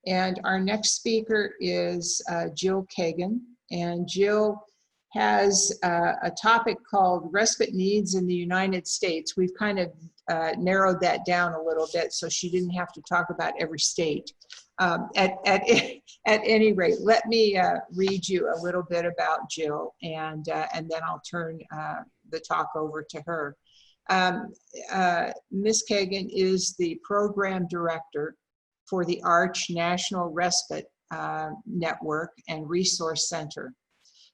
And our next speaker is Jill Kagan. And Jill has a topic called Respite Needs in the United States. We've kind of narrowed that down a little bit so she didn't have to talk about every state. At any rate, let me read you a little bit about Jill, and then I'll turn the talk over to her. Ms. Kagan is the program director for the ARCH National Respite Network and Resource Center.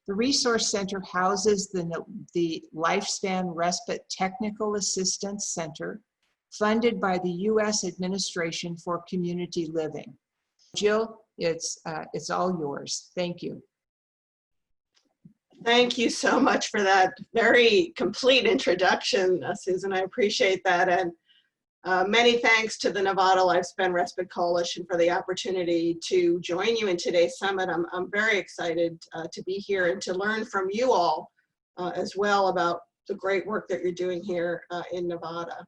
The Resource Center houses the Lifespan Respite Technical Assistance Center, funded by the U.S. Administration for Community Living. Jill, it's all yours. Thank you. Thank you so much for that very complete introduction, Susan. I appreciate that. And many thanks to the Nevada Lifespan Respite Coalition for the opportunity to join you in today's summit. I'm very excited to be here and to learn from you all as well about the great work that you're doing here in Nevada.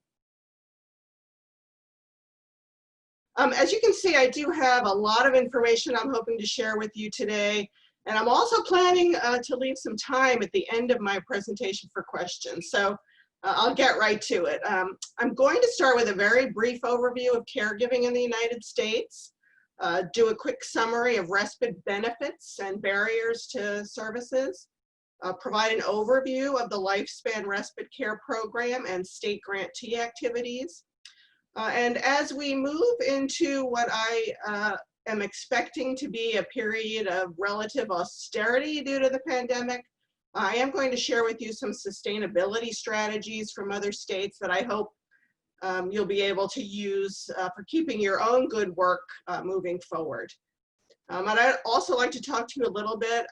As you can see, I do have a lot of information I'm hoping to share with you today. And I'm also planning to leave some time at the end of my presentation for questions. So I'll get right to it. I'm going to start with a very brief overview of caregiving in the United States, do a quick summary of respite benefits and barriers to services, provide an overview of the Lifespan Respite Care Program and state grantee activities. And as we move into what I am expecting to be a period of relative austerity due to the pandemic, I am going to share with you some sustainability strategies from other states that I hope you'll be able to use for keeping your own good work moving forward. And I'd also like to talk to you a little bit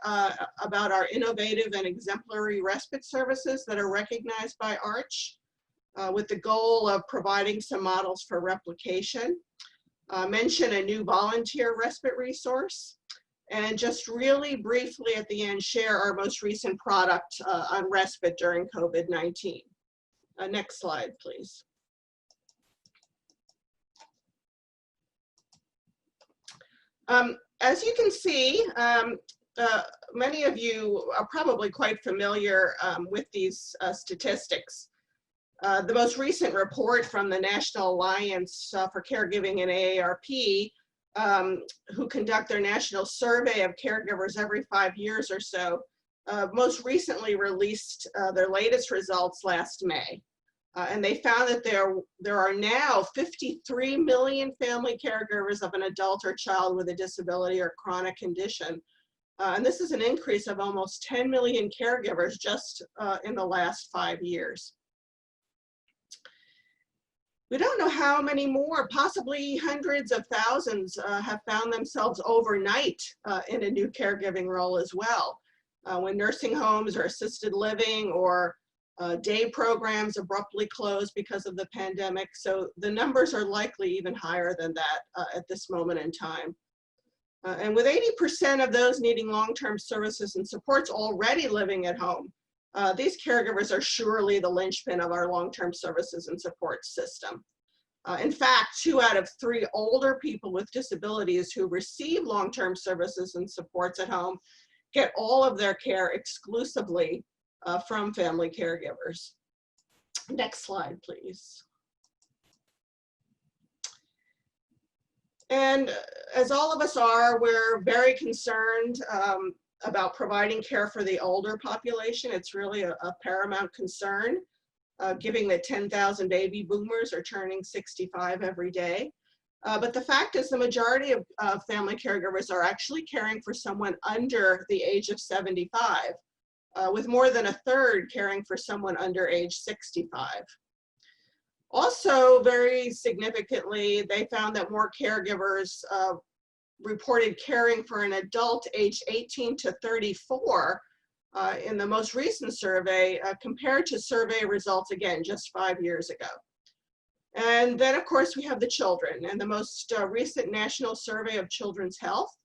about our innovative and exemplary respite services that are recognized by ARCH with the goal of providing some models for replication. Mention a new volunteer respite resource, and just really briefly at the end share our most recent product on respite during COVID-19. Next slide, please. As you can see, many of you are probably quite familiar with these statistics. The most recent report from the National Alliance for Caregiving and AARP, who conduct their national survey of caregivers every 5 years or so, most recently released their latest results last May. And they found that there are now 53 million family caregivers of an adult or child with a disability or chronic condition. And this is an increase of almost 10 million caregivers just in the last 5 years. We don't know how many more, possibly hundreds of thousands, have found themselves overnight in a new caregiving role as well. When nursing homes or assisted living or day programs abruptly closed because of the pandemic. So the numbers are likely even higher than that at this moment in time. And with 80% of those needing long-term services and supports already living at home, these caregivers are surely the linchpin of our long-term services and support system. In fact, 2 out of 3 older people with disabilities who receive long-term services and supports at home get all of their care exclusively from family caregivers. Next slide, please. And as all of us are, we're very concerned about providing care for the older population. It's really a paramount concern, given that 10,000 baby boomers are turning 65 every day. But the fact is the majority of family caregivers are actually caring for someone under the age of 75, with more than a third caring for someone under age 65. Also, very significantly, they found that more caregivers reported caring for an adult aged 18 to 34 in the most recent survey compared to survey results, again, just 5 years ago. And then, of course, we have the children. And the most recent national survey of children's health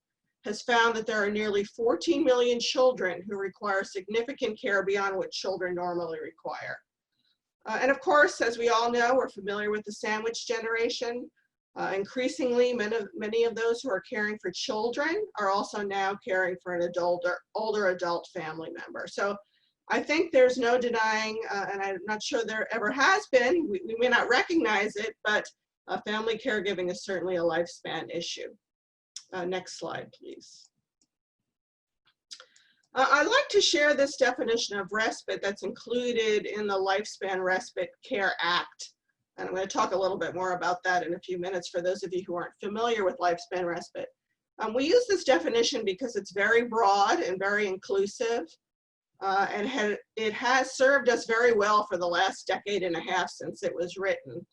has found that there are nearly 14 million children who require significant care beyond what children normally require. And of course, as we all know, we're familiar with the sandwich generation. Increasingly, many of those who are caring for children are also now caring for an older adult family member. So I think there's no denying, and I'm not sure there ever has been, we may not recognize it, but family caregiving is certainly a lifespan issue. Next slide, please. I'd like to share this definition of respite that's included in the Lifespan Respite Care Act. And I'm going to talk a little bit more about that in a few minutes for those of you who aren't familiar with lifespan respite. We use this definition because it's very broad and very inclusive, and it has served us very well for the last decade and a half since it was written.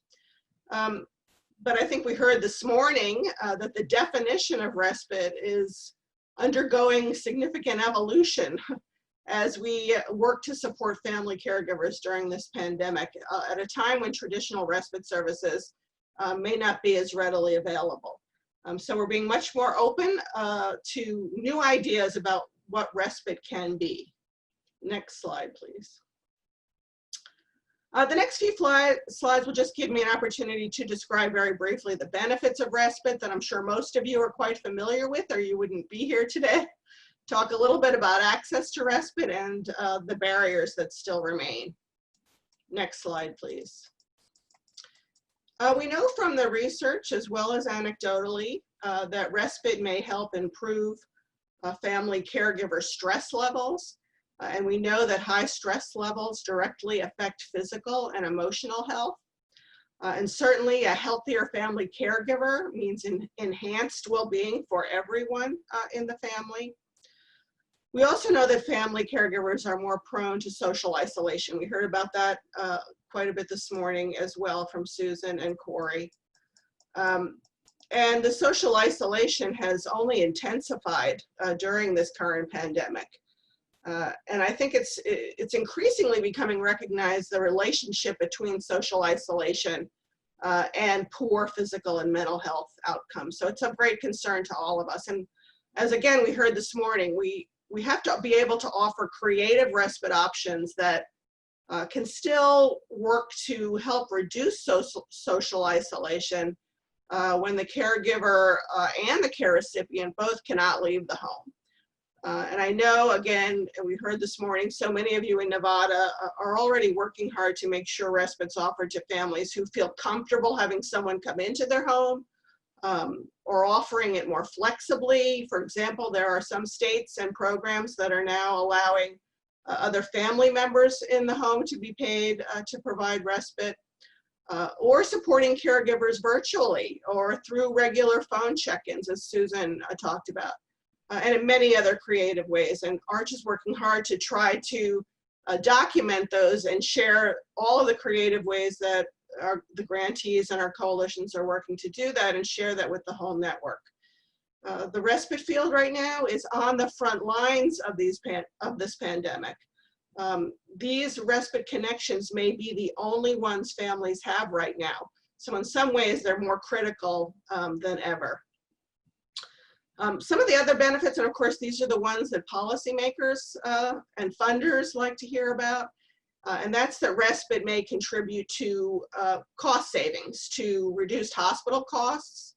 But I think we heard this morning that the definition of respite is undergoing significant evolution as we work to support family caregivers during this pandemic at a time when traditional respite services may not be as readily available. So we're being much more open to new ideas about what respite can be. Next slide, please. The next few slides will just give me an opportunity to describe very briefly the benefits of respite that I'm sure most of you are quite familiar with, or you wouldn't be here today. Talk a little bit about access to respite and the barriers that still remain. Next slide, please. We know from the research, as well as anecdotally, that respite may help improve family caregiver stress levels. And we know that high stress levels directly affect physical and emotional health. And certainly a healthier family caregiver means enhanced well-being for everyone in the family. We also know that family caregivers are more prone to social isolation. We heard about that quite a bit this morning as well from Susan and Corey. And the social isolation has only intensified during this current pandemic. And I think it's increasingly becoming recognized, the relationship between social isolation and poor physical and mental health outcomes. So it's of great concern to all of us. And as again, we heard this morning, we have to be able to offer creative respite options that can still work to help reduce social isolation when the caregiver and the care recipient both cannot leave the home. And I know, again, we heard this morning, so many of you in Nevada are already working hard to make sure respite's offered to families who feel comfortable having someone come into their home, or offering it more flexibly. For example, there are some states and programs that are now allowing other family members in the home to be paid to provide respite, or supporting caregivers virtually or through regular phone check-ins, as Susan talked about, and in many other creative ways. And ARCH is working hard to try to document those and share all of the creative ways that the grantees and our coalitions are working to do that, and share that with the whole network. The respite field right now is on the front lines of this pandemic. These respite connections may be the only ones families have right now. So in some ways, they're more critical than ever. Some of the other benefits, and of course, these are the ones that policymakers and funders like to hear about, and that's that respite may contribute to cost savings, to reduced hospital costs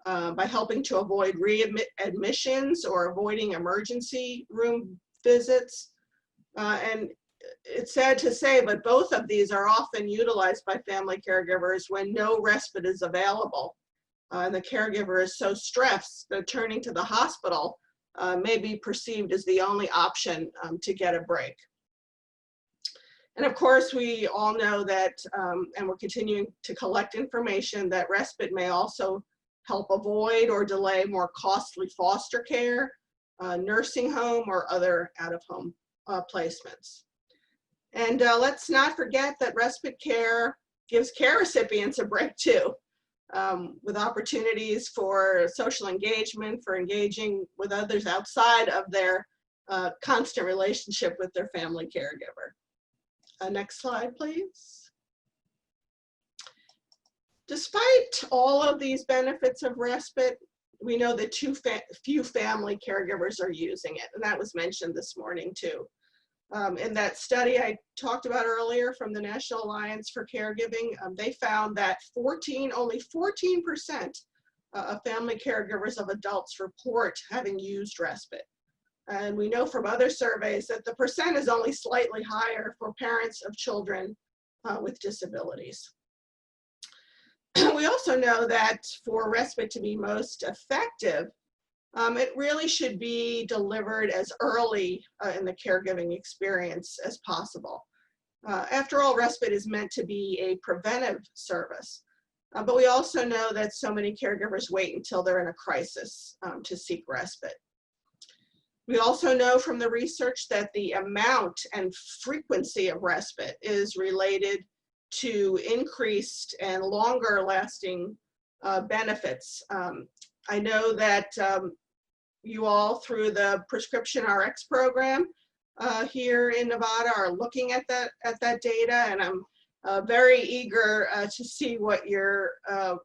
by helping to avoid readmissions or avoiding emergency room visits. And it's sad to say, but both of these are often utilized by family caregivers when no respite is available. And the caregiver is so stressed that turning to the hospital may be perceived as the only option to get a break. And of course, we all know that, and we're continuing to collect information, that respite may also help avoid or delay more costly foster care, nursing home, or other out-of-home placements. And let's not forget that respite care gives care recipients a break too, with opportunities for social engagement, for engaging with others outside of their constant relationship with their family caregiver. Next slide, please. Despite all of these benefits of respite, we know that too few family caregivers are using it, and that was mentioned this morning too. In that study I talked about earlier from the National Alliance for Caregiving, they found that only 14% of family caregivers of adults report having used respite. And we know from other surveys that the percent is only slightly higher for parents of children with disabilities. We also know that for respite to be most effective, it really should be delivered as early in the caregiving experience as possible. After all, respite is meant to be a preventive service, but we also know that so many caregivers wait until they're in a crisis to seek respite. We also know from the research that the amount and frequency of respite is related to increased and longer lasting benefits. I know that you all, through the Prescription RX program here in Nevada, are looking at that data, and I'm very eager to see what your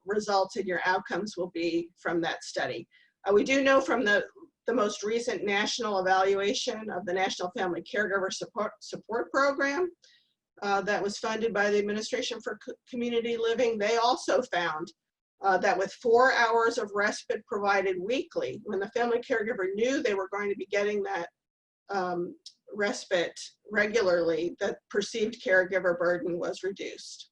results and your outcomes will be from that study. We do know from the most recent national evaluation of the National Family Caregiver Support Program that was funded by the Administration for Community Living, they also found that with 4 hours of respite provided weekly, when the family caregiver knew they were going to be getting that respite regularly, the perceived caregiver burden was reduced.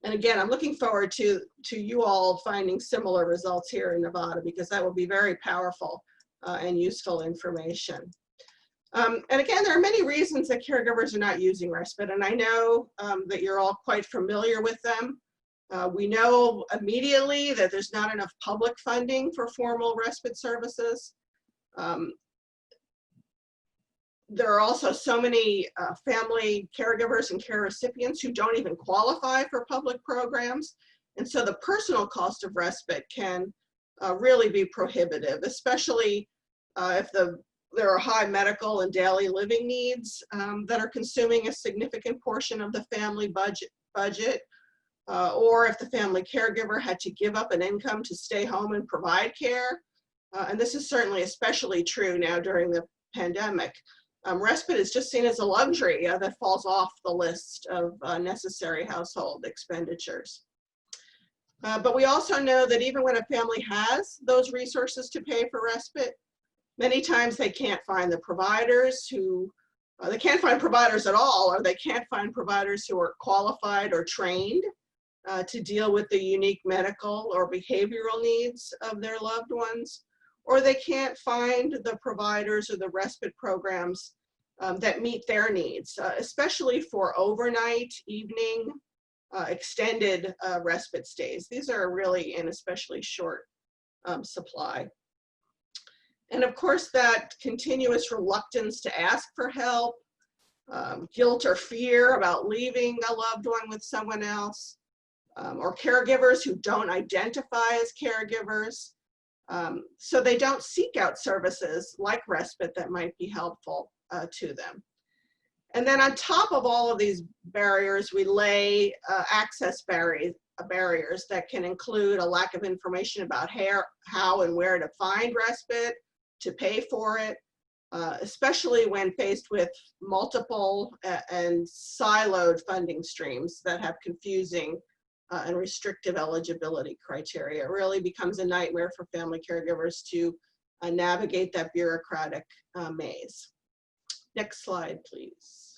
And again, I'm looking forward to you all finding similar results here in Nevada, because that will be very powerful and useful information. And again, there are many reasons that caregivers are not using respite, and I know that you're all quite familiar with them. We know immediately that there's not enough public funding for formal respite services. There are also so many family caregivers and care recipients who don't even qualify for public programs. And so the personal cost of respite can really be prohibitive, especially if there are high medical and daily living needs that are consuming a significant portion of the family budget, or if the family caregiver had to give up an income to stay home and provide care. And this is certainly especially true now during the pandemic. Respite is just seen as a luxury that falls off the list of necessary household expenditures. But we also know that even when a family has those resources to pay for respite, many times they can't find the providers they can't find providers at all, or they can't find providers who are qualified or trained to deal with the unique medical or behavioral needs of their loved ones, or they can't find the providers or the respite programs that meet their needs, especially for overnight, evening, extended respite stays. These are really in especially short supply. And of course, that continuous reluctance to ask for help, guilt or fear about leaving a loved one with someone else, or caregivers who don't identify as caregivers, so they don't seek out services like respite that might be helpful to them. And then on top of all of these barriers, we lay access barriers that can include a lack of information about how and where to find respite, to pay for it, especially when faced with multiple and siloed funding streams that have confusing and restrictive eligibility criteria. It really becomes a nightmare for family caregivers to navigate that bureaucratic maze. Next slide, please.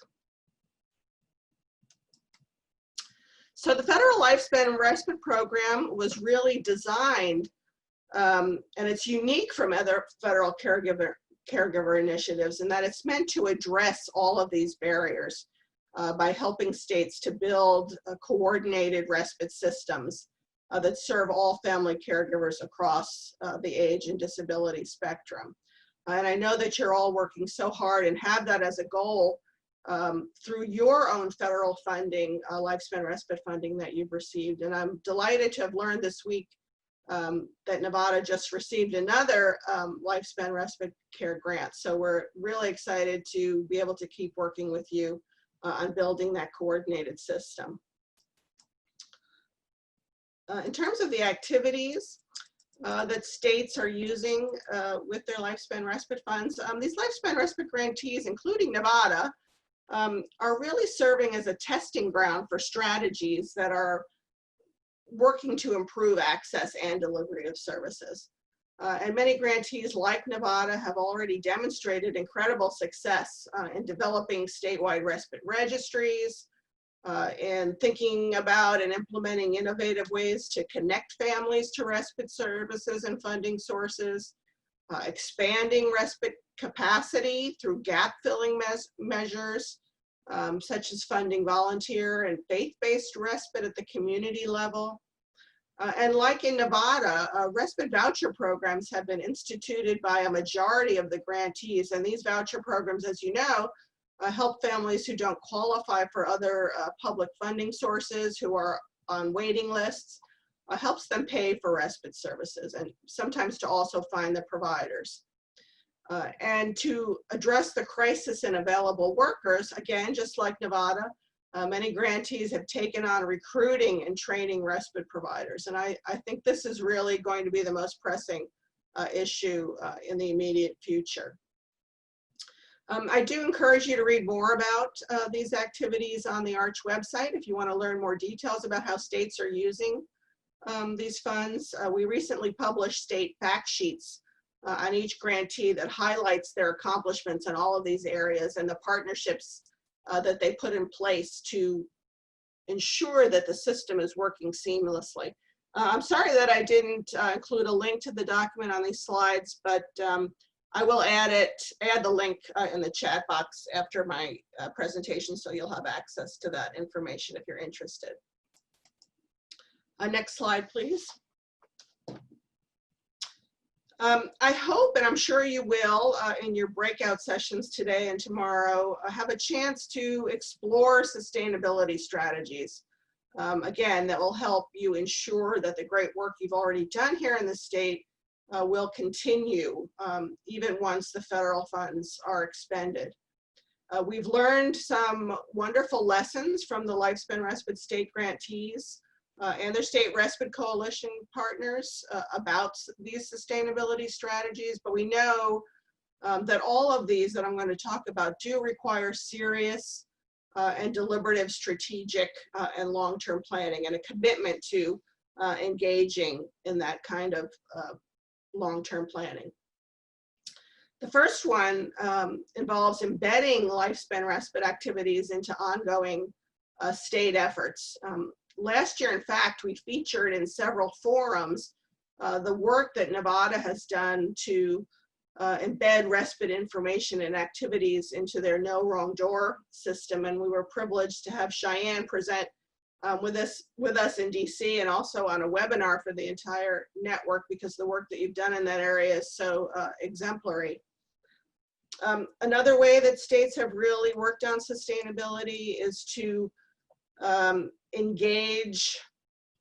So the Federal Lifespan Respite Program was really designed, and it's unique from other federal caregiver initiatives, in that it's meant to address all of these barriers by helping states to build coordinated respite systems that serve all family caregivers across the age and disability spectrum. And I know that you're all working so hard and have that as a goal through your own federal funding, lifespan respite funding that you've received. And I'm delighted to have learned this week that Nevada just received another lifespan respite care grant. So we're really excited to be able to keep working with you on building that coordinated system. In terms of the activities, that states are using with their lifespan respite funds. These lifespan respite grantees, including Nevada, are really serving as a testing ground for strategies that are working to improve access and delivery of services. And many grantees like Nevada have already demonstrated incredible success in developing statewide respite registries, and thinking about and implementing innovative ways to connect families to respite services and funding sources, expanding respite capacity through gap-filling measures, such as funding volunteer and faith-based respite at the community level. And like in Nevada, respite voucher programs have been instituted by a majority of the grantees, and these voucher programs, as you know, help families who don't qualify for other public funding sources, who are on waiting lists, helps them pay for respite services and sometimes to also find the providers. And to address the crisis in available workers, again, just like Nevada, many grantees have taken on recruiting and training respite providers. And I think this is really going to be the most pressing issue in the immediate future. I do encourage you to read more about these activities on the ARCH website if you want to learn more details about how states are using these funds. We recently published state fact sheets on each grantee that highlights their accomplishments in all of these areas and the partnerships that they put in place to ensure that the system is working seamlessly. I'm sorry that I didn't include a link to the document on these slides, but I will add the link in the chat box after my presentation, so you'll have access to that information if you're interested. Next slide, please. I hope, and I'm sure you will, in your breakout sessions today and tomorrow, have a chance to explore sustainability strategies. Again, that will help you ensure that the great work you've already done here in the state will continue even once the federal funds are expended. We've learned some wonderful lessons from the Lifespan Respite state grantees and their state respite coalition partners about these sustainability strategies, but we know that all of these that I'm going to talk about do require serious and deliberative strategic and long-term planning and a commitment to engaging in that kind of long-term planning. The first one involves embedding lifespan respite activities into ongoing state efforts. Last year, in fact, we featured in several forums the work that Nevada has done to embed respite information and activities into their No Wrong Door system, and we were privileged to have Cheyenne present with us in DC and also on a webinar for the entire network because the work that you've done in that area is so exemplary. Another way that states have really worked on sustainability is to engage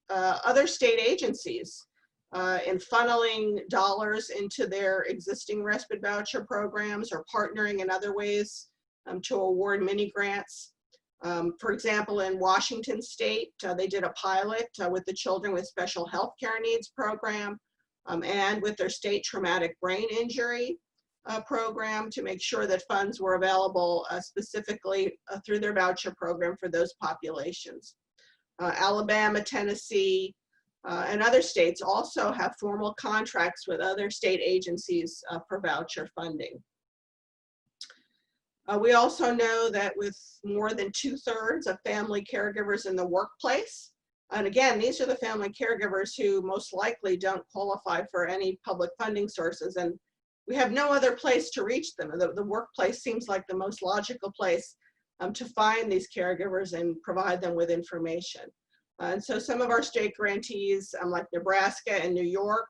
other state agencies in funneling dollars into their existing respite voucher programs or partnering in other ways to award mini grants. For example, in Washington State, they did a pilot with the Children with Special Health Care Needs program and with their state traumatic brain injury program to make sure that funds were available specifically through their voucher program for those populations. Alabama, Tennessee, and other states also have formal contracts with other state agencies for voucher funding. We also know that with more than 2/3 of family caregivers in the workplace, and again, these are the family caregivers who most likely don't qualify for any public funding sources, and we have no other place to reach them. The workplace seems like the most logical place to find these caregivers and provide them with information. And so some of our state grantees, like Nebraska and New York,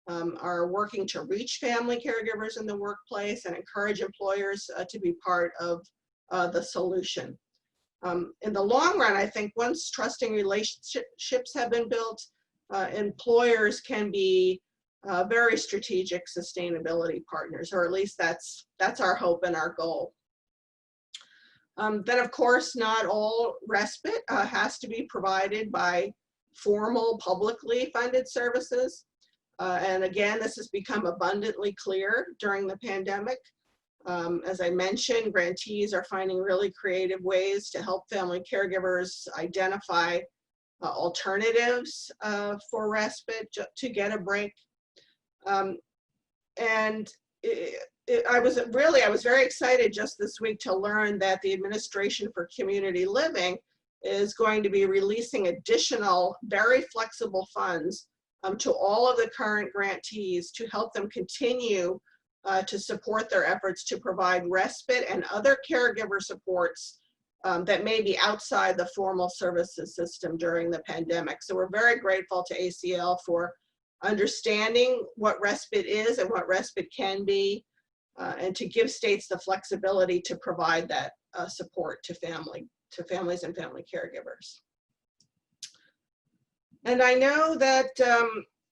are working to reach family caregivers in the workplace and encourage employers to be part of the solution. In the long run, I think once trusting relationships have been built, employers can be very strategic sustainability partners, or at least that's our hope and our goal. Then, of course, not all respite has to be provided by formal, publicly funded services. And again, this has become abundantly clear during the pandemic. As I mentioned, grantees are finding really creative ways to help family caregivers identify alternatives for respite to get a break. And I was very excited just this week to learn that the Administration for Community Living is going to be releasing additional, very flexible funds to all of the current grantees to help them continue to support their efforts to provide respite and other caregiver supports that may be outside the formal services system during the pandemic. So we're very grateful to ACL for understanding what respite is and what respite can be, and to give states the flexibility to provide that support to families and family caregivers. And I know that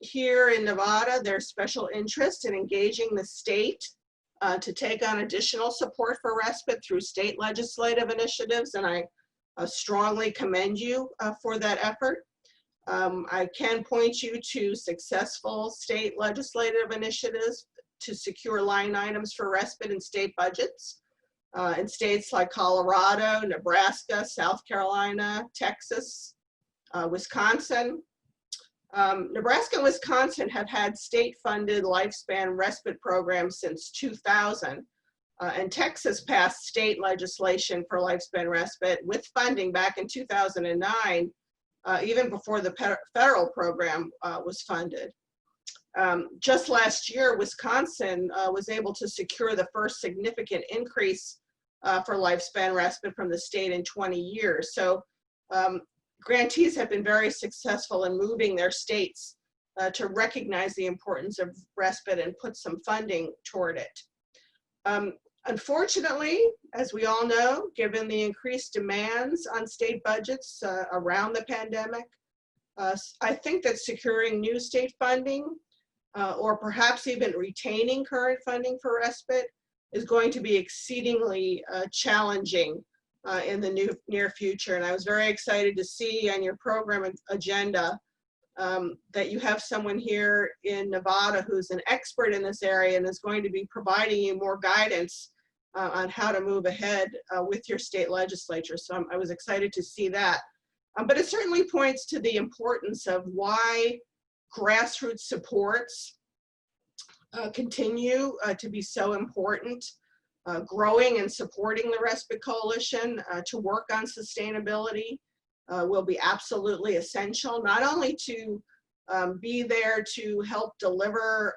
here in Nevada, there's special interest in engaging the state to take on additional support for respite through state legislative initiatives, and I strongly commend you for that effort. I can point you to successful state legislative initiatives to secure line items for respite in state budgets in states like Colorado, Nebraska, South Carolina, Texas, Wisconsin. Nebraska and Wisconsin have had state-funded lifespan respite programs since 2000, and Texas passed state legislation for lifespan respite with funding back in 2009, even before the federal program was funded. Just last year, Wisconsin was able to secure the first significant increase for lifespan respite from the state in 20 years. So grantees have been very successful in moving their states to recognize the importance of respite and put some funding toward it. Unfortunately, as we all know, given the increased demands on state budgets around the pandemic, I think that securing new state funding or perhaps even retaining current funding for respite is going to be exceedingly challenging in the near future. And I was very excited to see on your program agenda that you have someone here in Nevada who's an expert in this area and is going to be providing you more guidance on how to move ahead with your state legislature. So I was excited to see that. But it certainly points to the importance of why grassroots supports continue to be so important. Growing and supporting the Respite Coalition to work on sustainability will be absolutely essential, not only to be there to help deliver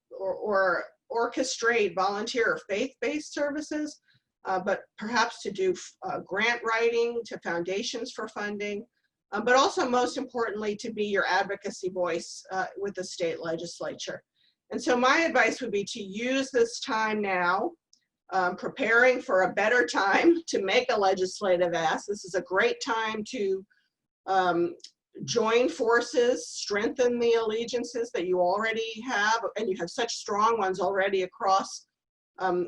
or orchestrate volunteer or faith-based services, but perhaps to do grant writing to foundations for funding, but also most importantly to be your advocacy voice with the state legislature. And so my advice would be to use this time now, preparing for a better time to make a legislative ask. This is a great time to join forces, strengthen the allegiances that you already have, and you have such strong ones already across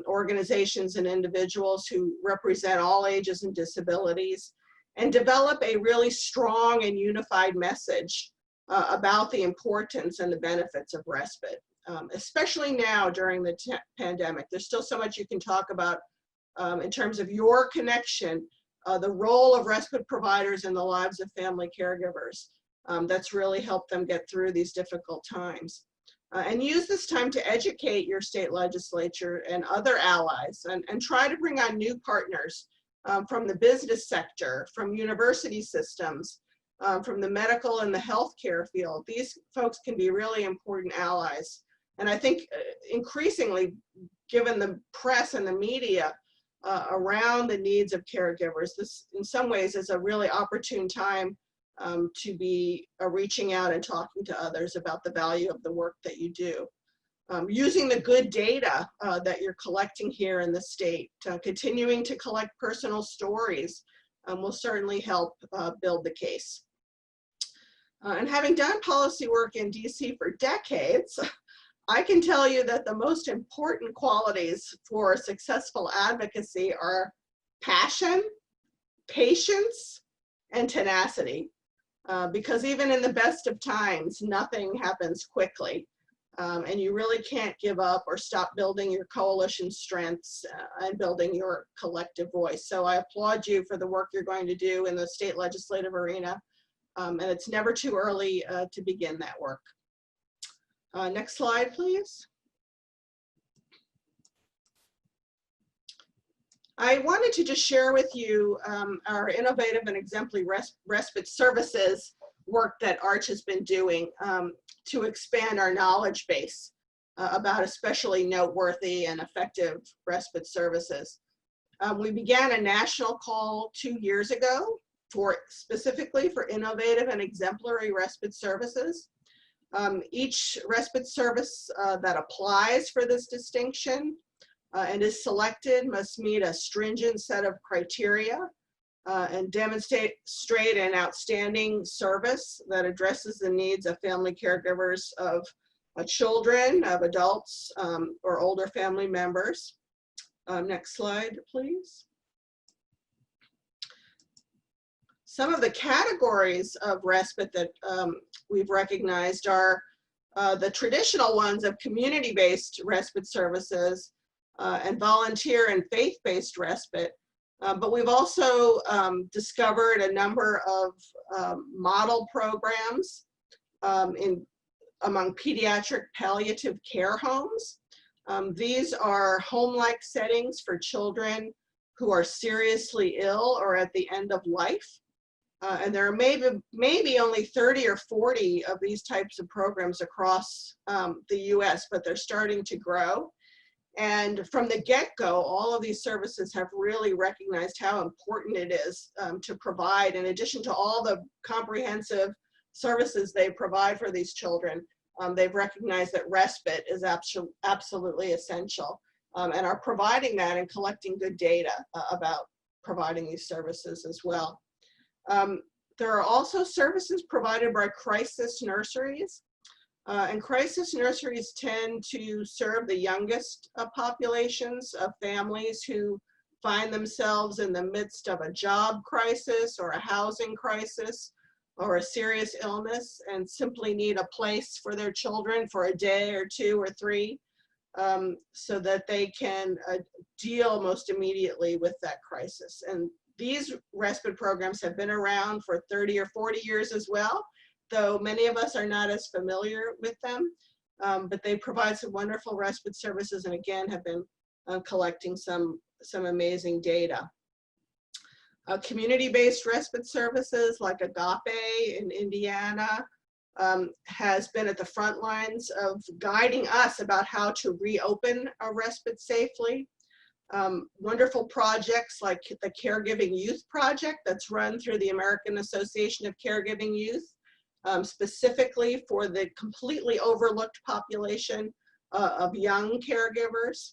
organizations and individuals who represent all ages and disabilities, and develop a really strong and unified message about the importance and the benefits of respite. Especially now during the pandemic. There's still so much you can talk about in terms of your connection, the role of respite providers in the lives of family caregivers. That's really helped them get through these difficult times. And use this time to educate your state legislature and other allies and try to bring on new partners from the business sector, from university systems, from the medical and the healthcare field. These folks can be really important allies. And I think increasingly, given the press and the media around the needs of caregivers, this in some ways is a really opportune time to be reaching out and talking to others about the value of the work that you do. Using the good data that you're collecting here in the state, continuing to collect personal stories will certainly help build the case. And having done policy work in DC for decades, I can tell you that the most important qualities for successful advocacy are passion, patience, and tenacity. because even in the best of times, nothing happens quickly. And you really can't give up or stop building your coalition strengths and building your collective voice. So I applaud you for the work you're going to do in the state legislative arena. And it's never too early to begin that work. Next slide, please. I wanted to just share with you our innovative and exemplary respite services work that ARCH has been doing to expand our knowledge base about especially noteworthy and effective respite services. We began a national call 2 years ago specifically for innovative and exemplary respite services. Each respite service that applies for this distinction and is selected must meet a stringent set of criteria and demonstrate an outstanding service that addresses the needs of family caregivers of children, of adults, or older family members. Next slide, please. Some of the categories of respite that we've recognized are the traditional ones of community-based respite services and volunteer and faith-based respite. But we've also discovered a number of model programs among pediatric palliative care homes. These are home-like settings for children who are seriously ill or at the end of life. And there are maybe only 30 or 40 of these types of programs across the US, but they're starting to grow. And from the get-go, all of these services have really recognized how important it is to provide, in addition to all the comprehensive services they provide for these children, they've recognized that respite is absolutely essential and are providing that and collecting good data about providing these services as well. There are also services provided by crisis nurseries. And crisis nurseries tend to serve the youngest populations of families who find themselves in the midst of a job crisis or a housing crisis or a serious illness and simply need a place for their children for a day or 2 or 3 so that they can deal most immediately with that crisis. And these respite programs have been around for 30 or 40 years as well, though many of us are not as familiar with them, but they provide some wonderful respite services and again have been collecting some amazing data. Community-based respite services like Agape in Indiana has been at the front lines of guiding us about how to reopen a respite safely. Wonderful projects like the Caregiving Youth Project that's run through the American Association of Caregiving Youth, specifically for the completely overlooked population of young caregivers.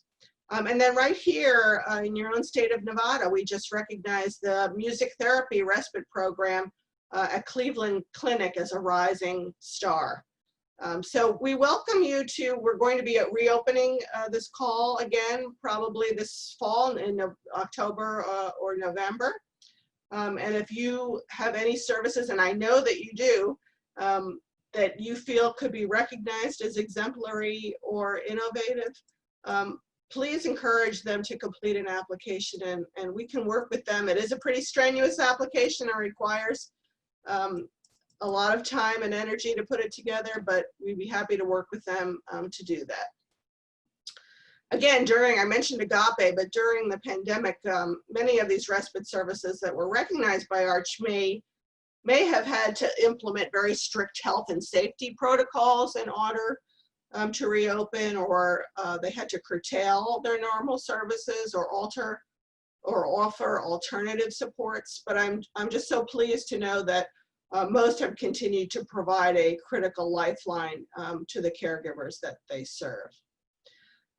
And then right here in your own state of Nevada, we just recognized the music therapy respite program at Cleveland Clinic as a rising star. So we welcome you to, we're going to be reopening this call again, probably this fall in October or November. And if you have any services, and I know that you do, that you feel could be recognized as exemplary or innovative, please encourage them to complete an application and we can work with them. It is a pretty strenuous application and requires a lot of time and energy to put it together, but we'd be happy to work with them to do that. Again, I mentioned Agape, but during the pandemic, many of these respite services that were recognized by ARCH may have had to implement very strict health and safety protocols in order to reopen, or they had to curtail their normal services or offer alternative supports. But I'm just so pleased to know that most have continued to provide a critical lifeline to the caregivers that they serve.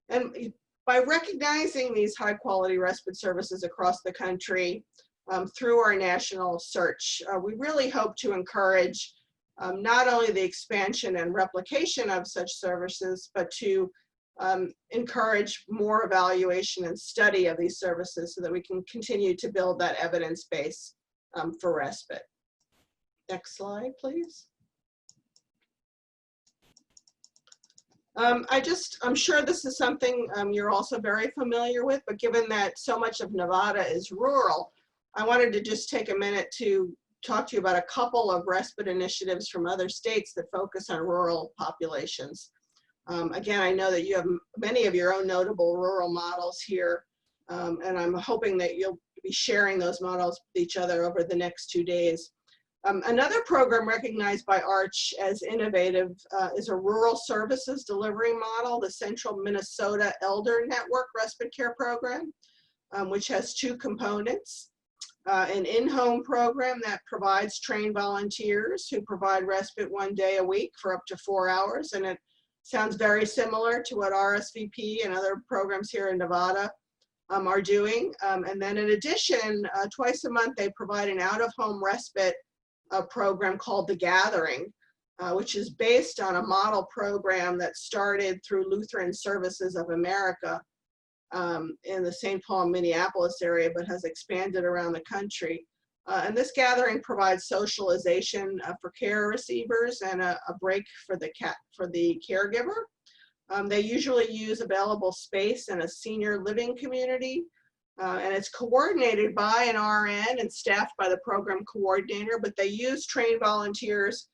And by recognizing these high quality respite services across the country through our national search, we really hope to encourage not only the expansion and replication of such services, but to encourage more evaluation and study of these services so that we can continue to build that evidence base for respite. Next slide, please. I'm sure this is something you're also very familiar with, but given that so much of Nevada is rural, I wanted to just take a minute to talk to you about a couple of respite initiatives from other states that focus on rural populations. Again, I know that you have many of your own notable rural models here, and I'm hoping that you'll be sharing those models with each other over the next 2 days. Another program recognized by ARCH as innovative is a rural services delivery model, the Central Minnesota Elder Network Respite Care Program, which has 2 components. An in-home program that provides trained volunteers who provide respite 1 day a week for up to 4 hours, and it sounds very similar to what RSVP and other programs here in Nevada are doing. And then in addition, twice a month they provide an out-of-home respite program called The Gathering, which is based on a model program that started through Lutheran Services of America in the St. Paul, Minneapolis area, but has expanded around the country. And this gathering provides socialization for care receivers and a break for the caregiver. They usually use available space in a senior living community, and it's coordinated by an RN and staffed by the program coordinator, but they use trained volunteers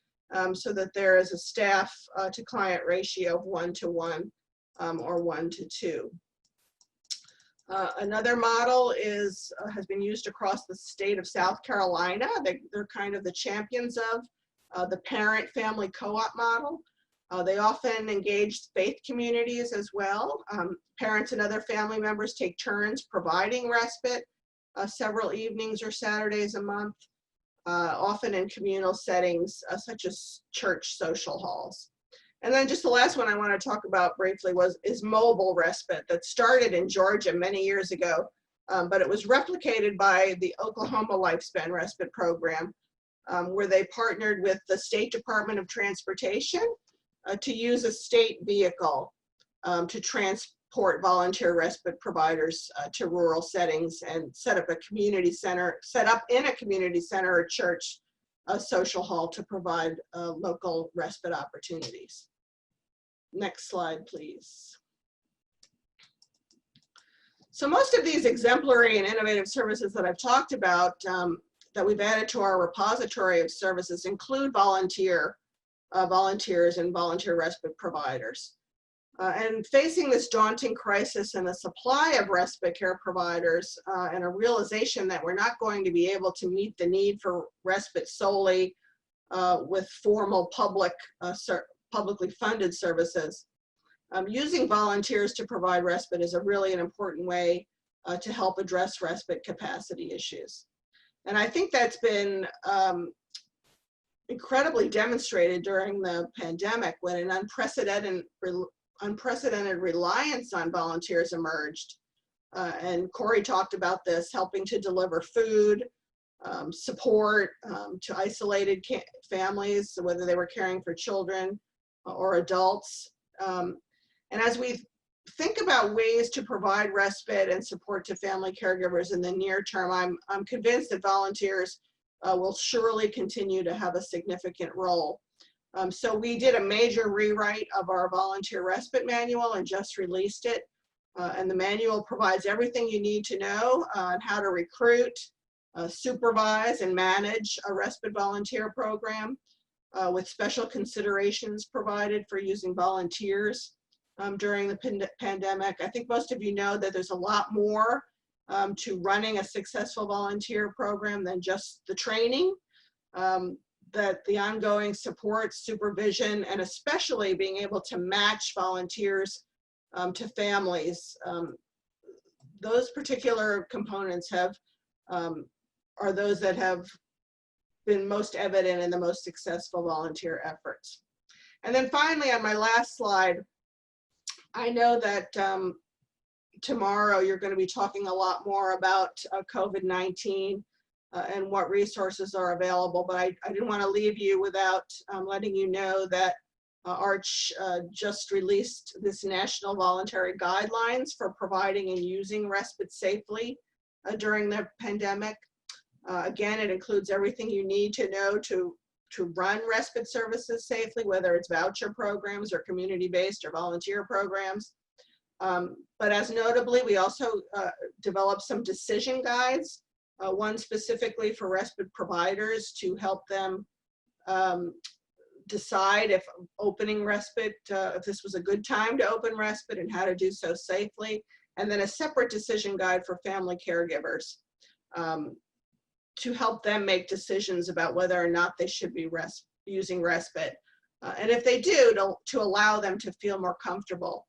so that there is a staff to client ratio of 1:1 or 1:2. Another model has been used across the state of South Carolina. They're kind of the champions of the parent family co-op model. They often engage faith communities as well. Parents and other family members take turns providing respite several evenings or Saturdays a month, often in communal settings such as church social halls. And then just the last one I want to talk about briefly is mobile respite that started in Georgia many years ago, but it was replicated by the Oklahoma Lifespan Respite Program, where they partnered with the State Department of Transportation to use a state vehicle to transport volunteer respite providers to rural settings and set up in a community center or church social hall to provide local respite opportunities. Next slide, please. So most of these exemplary and innovative services that I've talked about that we've added to our repository of services include volunteers and volunteer respite providers. And facing this daunting crisis in the supply of respite care providers and a realization that we're not going to be able to meet the need for respite solely with formal publicly funded services, using volunteers to provide respite is really an important way to help address respite capacity issues. And I think that's been incredibly demonstrated during the pandemic when an unprecedented reliance on volunteers emerged. And Corey talked about this, helping to deliver food, support to isolated families, whether they were caring for children or adults. And as we think about ways to provide respite and support to family caregivers in the near term, I'm convinced that volunteers will surely continue to have a significant role. So we did a major rewrite of our volunteer respite manual and just released it. And the manual provides everything you need to know on how to recruit, supervise, and manage a respite volunteer program with special considerations provided for using volunteers during the pandemic. I think most of you know that there's a lot more to running a successful volunteer program than just the training, that the ongoing support, supervision, and especially being able to match volunteers to families. Those particular components are those that have been most evident in the most successful volunteer efforts. And then finally, on my last slide, I know that tomorrow you're going to be talking a lot more about COVID-19 and what resources are available, but I didn't want to leave you without letting you know that ARCH just released this national voluntary guidelines for providing and using respite safely during the pandemic. Again, it includes everything you need to know to run respite services safely, whether it's voucher programs or community-based or volunteer programs. But as notably, we also developed some decision guides, one specifically for respite providers to help them decide if opening respite, if this was a good time to open respite and how to do so safely, and then a separate decision guide for family caregivers to help them make decisions about whether or not they should be using respite. And if they do, to allow them to feel more comfortable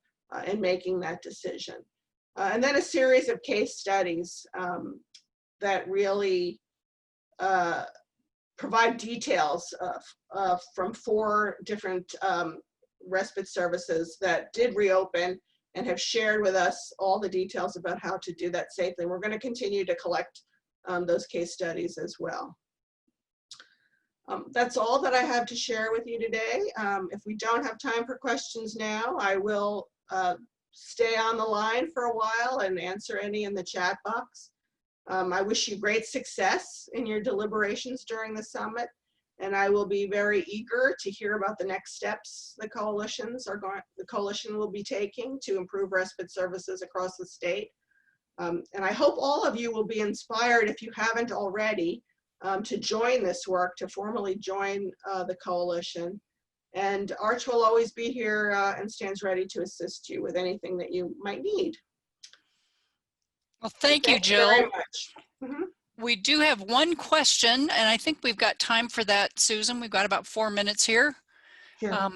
in making that decision. And then a series of case studies that really provide details from 4 different respite services that did reopen and have shared with us all the details about how to do that safely. We're going to continue to collect those case studies as well. That's all that I have to share with you today. If we don't have time for questions now, I will stay on the line for a while and answer any in the chat box. I wish you great success in your deliberations during the summit, and I will be very eager to hear about the next steps the coalition will be taking to improve respite services across the state. And I hope all of you will be inspired, if you haven't already, to join this work, to formally join the coalition. And ARCH will always be here and stands ready to assist you with anything that you might need. Well, thank you, Jill. Very much. Mm-hmm. We do have one question, and I think we've got time for that, Susan. We've got about 4 minutes here. Sure.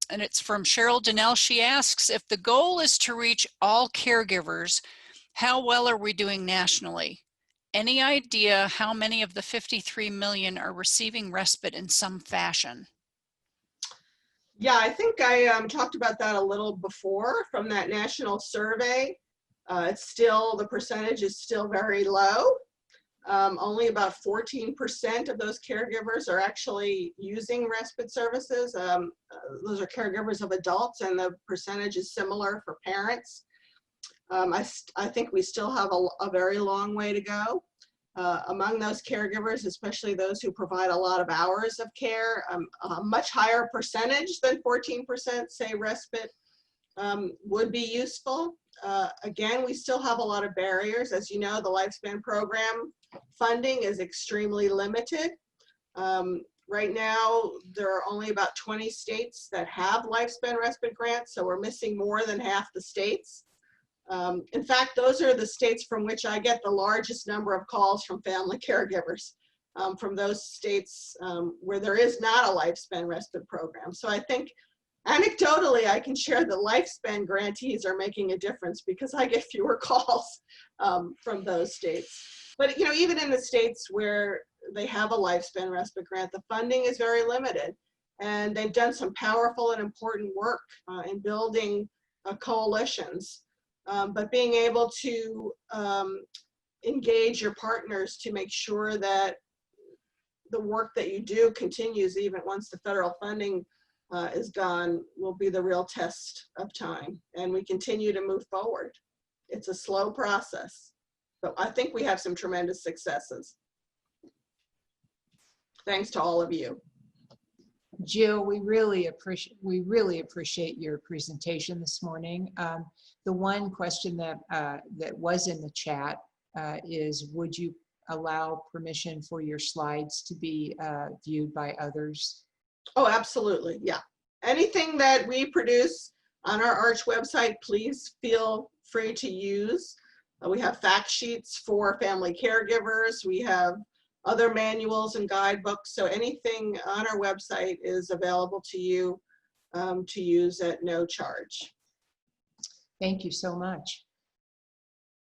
And it's from Cheryl Donnell. She asks, if the goal is to reach all caregivers, how well are we doing nationally? Any idea how many of the 53 million are receiving respite in some fashion? Yeah, I think I talked about that a little before from that national survey. It's still, the percentage is still very low. Only about 14% of those caregivers are actually using respite services. Those are caregivers of adults, and the percentage is similar for parents. I think we still have a very long way to go. Among those caregivers, especially those who provide a lot of hours of care, a much higher percentage than 14% say respite would be useful. Again, we still have a lot of barriers. As you know, the Lifespan program funding is extremely limited. Right now, there are only about 20 states that have Lifespan respite grants, so we're missing more than half the states. In fact, those are the states from which I get the largest number of calls from family caregivers, from those states where there is not a Lifespan respite program. So I think anecdotally, I can share that Lifespan grantees are making a difference because I get fewer calls from those states. But even in the states where they have a Lifespan respite grant, the funding is very limited. And they've done some powerful and important work in building coalitions. But being able to engage your partners to make sure that the work that you do continues even once the federal funding is gone will be the real test of time. And we continue to move forward. It's a slow process, but I think we have some tremendous successes. Thanks to all of you. Jill, we really appreciate your presentation this morning. The one question that was in the chat is, would you allow permission for your slides to be viewed by others? Oh, absolutely, yeah. Anything that we produce on our ARCH website, please feel free to use. We have fact sheets for family caregivers. We have other manuals and guidebooks. So anything on our website is available to you to use at no charge. Thank you so much.